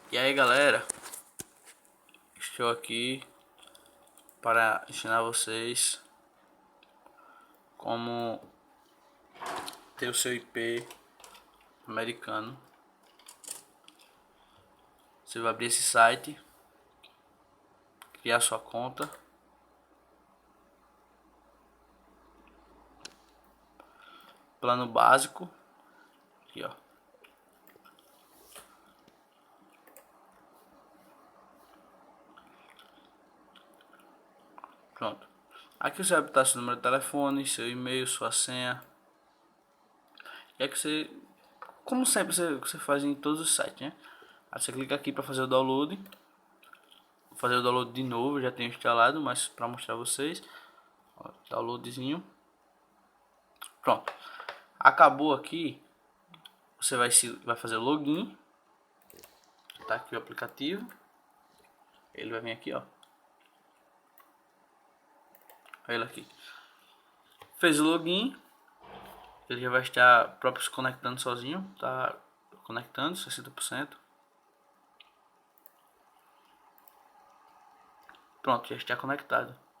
E aí galera, estou aqui para ensinar vocês como ter o seu IP americano. Você vai abrir esse site, criar sua conta, plano básico, aqui ó. Pronto. Aqui você vai botar seu número de telefone, seu e-mail, sua senha. E aqui você, como sempre você faz em todos os sites, né? Aí você clica aqui para fazer o download. Vou fazer o download de novo, já tenho instalado, mas para mostrar a vocês. Ó, downloadzinho. Pronto. Acabou aqui. Você vai fazer o login. Tá aqui o aplicativo. Ele vai vir aqui, ó. Ele aqui. Fez o login. Ele já vai estar próprio se conectando sozinho. Tá conectando 60%. Pronto, já está conectado.